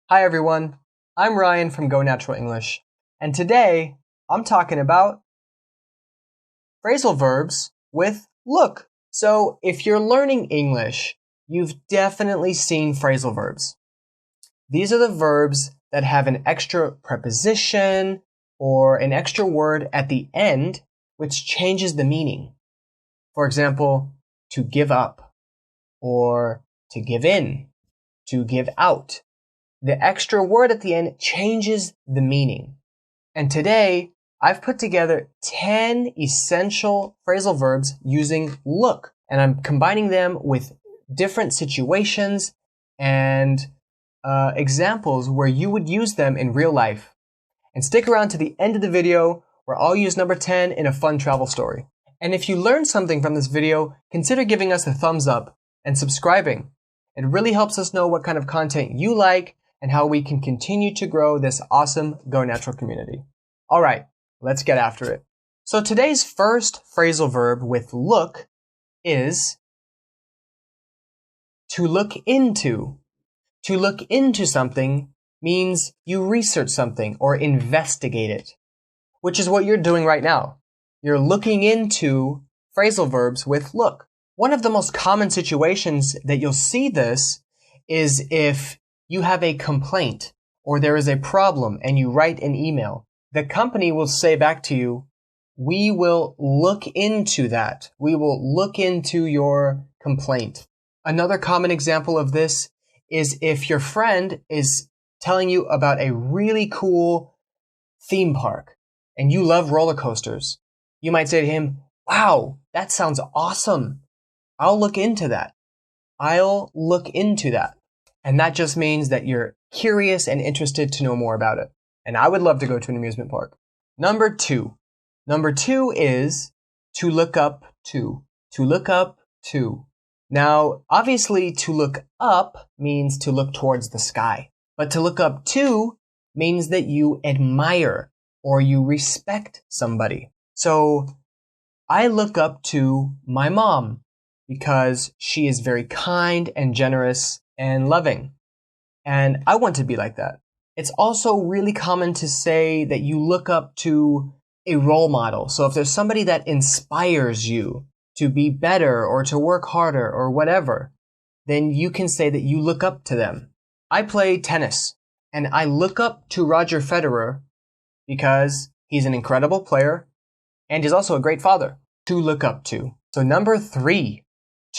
Hi everyone, I'm Ryan from Go Natural English, and today I'm talking about phrasal verbs with look. So if you're learning English, you've definitely seen phrasal verbs. These are the verbs that have an extra preposition or an extra word at the end which changes the meaning. For example, to give up, or to give in, to give out. The extra word at the end changes the meaning. And today, I've put together 10 essential phrasal verbs using look. And I'm combining them with different situations and examples where you would use them in real life. And stick around to the end of the video where I'll use number 10 in a fun travel story. And if you learned something from this video, consider giving us a thumbs up and subscribing. It really helps us know what kind of content you like and how we can continue to grow this awesome Go Natural community. All right, let's get after it. So today's first phrasal verb with look is to look into. To look into something means you research something or investigate it, which is what you're doing right now. You're looking into phrasal verbs with look. One of the most common situations that you'll see this is if you have a complaint or there is a problem and you write an email. The company will say back to you, we will look into that. We will look into your complaint. Another common example of this is if your friend is telling you about a really cool theme park and you love roller coasters. You might say to him, wow, that sounds awesome. I'll look into that. I'll look into that. And that just means that you're curious and interested to know more about it. And I would love to go to an amusement park. Number two. Number two is to look up to. To look up to. Now, obviously, to look up means to look towards the sky. But to look up to means that you admire or you respect somebody. So, I look up to my mom because she is very kind and generous and loving. And I want to be like that. It's also really common to say that you look up to a role model. So if there's somebody that inspires you to be better or to work harder or whatever, then you can say that you look up to them. I play tennis and I look up to Roger Federer because he's an incredible player and he's also a great father. To look up to. So number three,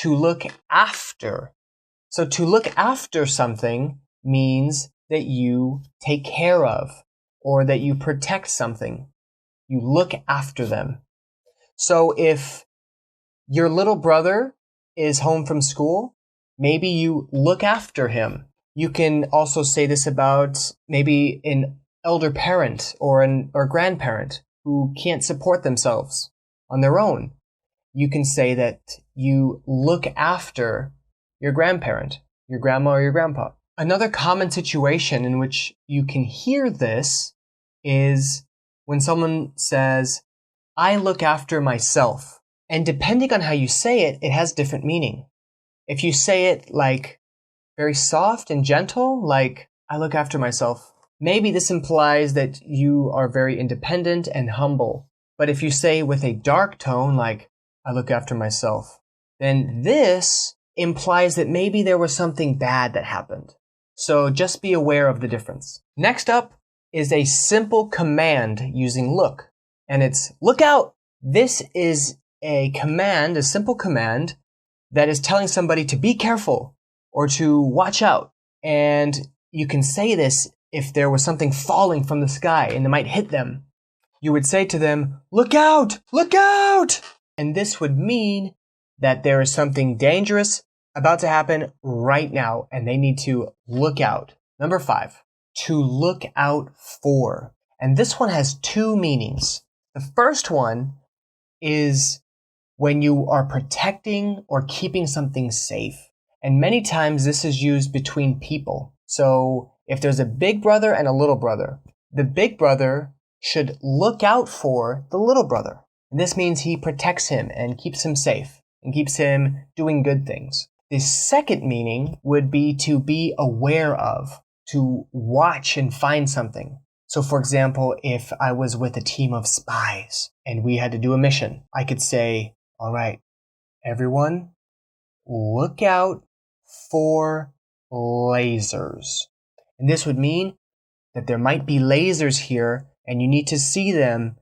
to look after. So to look after something means that you take care of or that you protect something. You look after them. So if your little brother is home from school, maybe you look after him. You can also say this about maybe an elder parent or grandparent who can't support themselves on their own. You can say that you look after your grandparent, your grandma or your grandpa. Another common situation in which you can hear this is when someone says, I look after myself. And depending on how you say it, it has different meaning. If you say it like very soft and gentle, like I look after myself, maybe this implies that you are very independent and humble. But if you say with a dark tone, like I look after myself, then this implies that maybe there was something bad that happened. So just be aware of the difference. Next up is a simple command using look. And it's look out. This is a command, a simple command that is telling somebody to be careful or to watch out. And you can say this if there was something falling from the sky and it might hit them. You would say to them, look out, look out. And this would mean that there is something dangerous about to happen right now and they need to look out. Number 5, to look out for. And this one has two meanings. The first one is when you are protecting or keeping something safe. And many times this is used between people. So if there's a big brother and a little brother, the big brother should look out for the little brother. And this means he protects him and keeps him safe and keeps him doing good things. The second meaning would be to be aware of. to watch and find something. So for example, if I was with a team of spies and we had to do a mission, I could say, all right, everyone, look out for lasers. And this would mean that there might be lasers here and you need to see them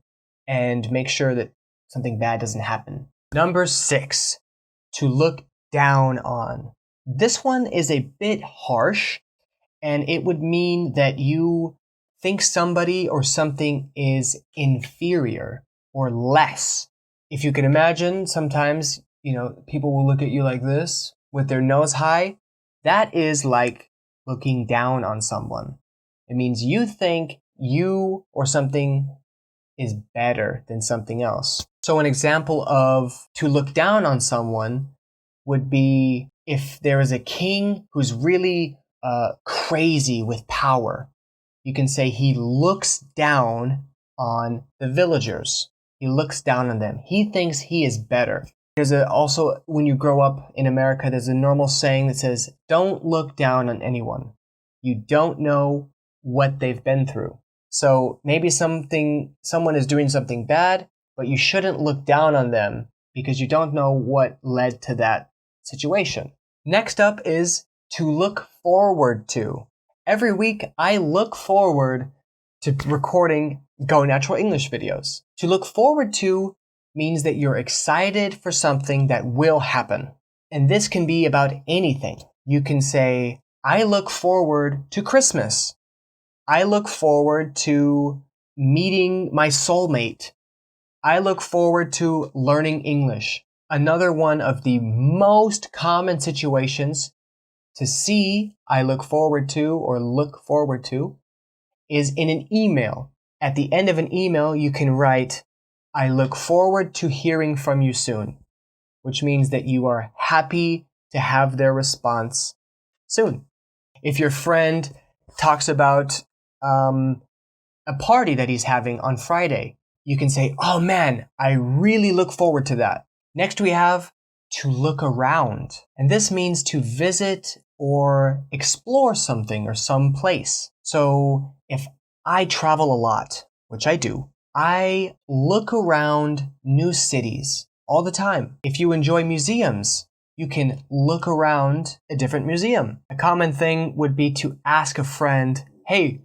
and make sure that something bad doesn't happen. Number 6, to look down on. This one is a bit harsh, and it would mean that you think somebody or something is inferior or less. If you can imagine, sometimes, people will look at you like this with their nose high. That is like looking down on someone. It means you think you or something is better than something else. So an example of to look down on someone would be if there is a king who's really crazy with power. You can say he looks down on the villagers. He looks down on them. He thinks he is better. There's also, when you grow up in America, there's a normal saying that says, don't look down on anyone. You don't know what they've been through. So maybe someone is doing something bad, but you shouldn't look down on them because you don't know what led to that situation. Next up is to look forward to. Every week, I look forward to recording Go Natural English videos. To look forward to means that you're excited for something that will happen. And this can be about anything. You can say, I look forward to Christmas. I look forward to meeting my soulmate. I look forward to learning English. Another one of the most common situations to see I look forward to or look forward to is in an email. At the end of an email, you can write, I look forward to hearing from you soon, which means that you are happy to have their response soon. If your friend talks about a party that he's having on Friday, you can say, oh man, I really look forward to that. Next we have to look around. And this means to visit or explore something or some place. So if I travel a lot, which I do, I look around new cities all the time. If you enjoy museums, you can look around a different museum. A common thing would be to ask a friend, hey,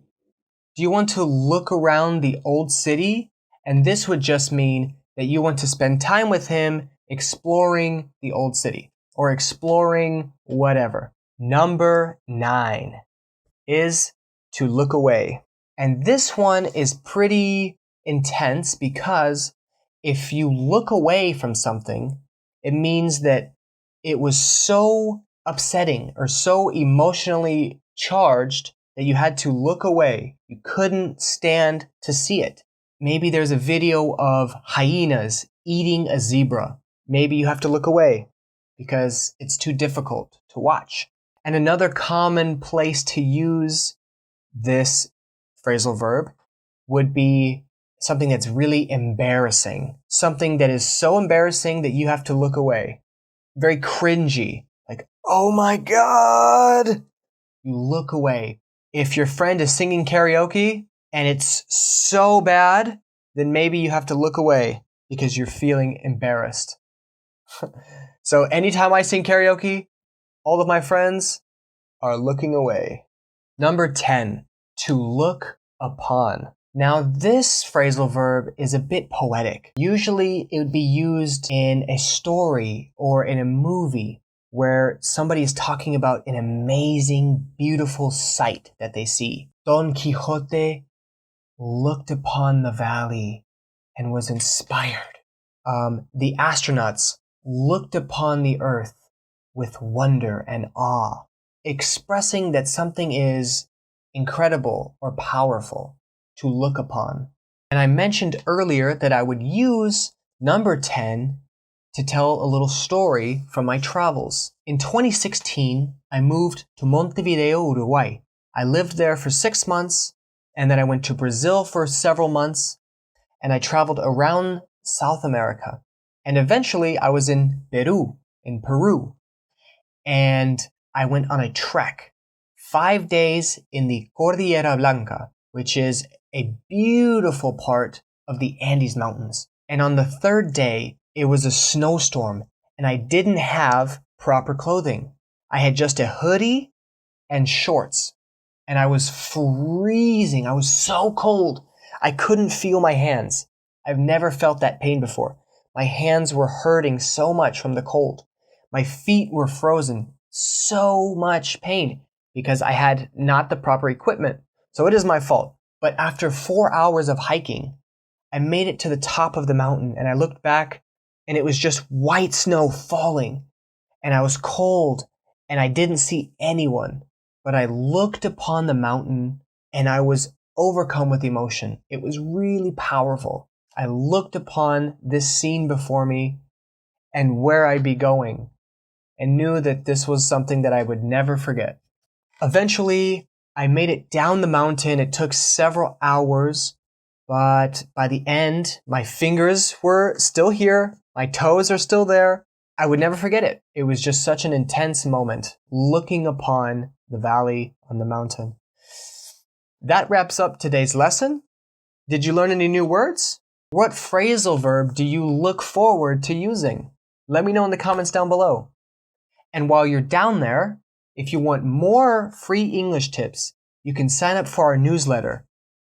do you want to look around the old city? And this would just mean that you want to spend time with him exploring the old city or exploring whatever. Number 9 is to look away. And this one is pretty intense because if you look away from something, it means that it was so upsetting or so emotionally charged that you had to look away. You couldn't stand to see it. Maybe there's a video of hyenas eating a zebra. Maybe you have to look away because it's too difficult to watch. And another common place to use this phrasal verb would be something that's really embarrassing. Something that is so embarrassing that you have to look away. Very cringy. Like, oh my God! You look away. If your friend is singing karaoke and it's so bad, then maybe you have to look away because you're feeling embarrassed. So anytime I sing karaoke, all of my friends are looking away. Number 10, to look upon. Now this phrasal verb is a bit poetic. Usually it would be used in a story or in a movie where somebody is talking about an amazing, beautiful sight that they see. Don Quixote looked upon the valley and was inspired. The astronauts looked upon the earth with wonder and awe, expressing that something is incredible or powerful to look upon. And I mentioned earlier that I would use number 10 to tell a little story from my travels. In 2016, I moved to Montevideo, Uruguay. I lived there for 6 months, and then I went to Brazil for several months, and I traveled around South America. And eventually I was in Peru, and I went on a trek 5 days in the Cordillera Blanca, which is a beautiful part of the Andes Mountains. And on the third day, it was a snowstorm, and I didn't have proper clothing. I had just a hoodie and shorts, and I was freezing. I was so cold. I couldn't feel my hands. I've never felt that pain before. My hands were hurting so much from the cold. My feet were frozen. So much pain because I had not the proper equipment. So it is my fault. But after 4 hours of hiking, I made it to the top of the mountain, and I looked back, and it was just white snow falling. And I was cold, and I didn't see anyone. But I looked upon the mountain, and I was overcome with emotion. It was really powerful. I looked upon this scene before me and where I'd be going, and knew that this was something that I would never forget. Eventually, I made it down the mountain. It took several hours, but by the end, my fingers were still here. My toes are still there. I would never forget it. It was just such an intense moment, looking upon the valley on the mountain. That wraps up today's lesson. Did you learn any new words? What phrasal verb do you look forward to using? Let me know in the comments down below. And while you're down there, if you want more free English tips, you can sign up for our newsletter,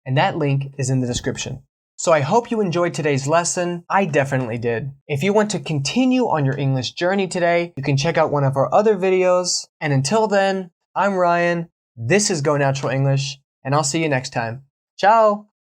and that link is in the description. So I hope you enjoyed today's lesson. I definitely did. If you want to continue on your English journey today, you can check out one of our other videos. And until then, I'm Ryan. This is Go Natural English, and I'll see you next time. Ciao!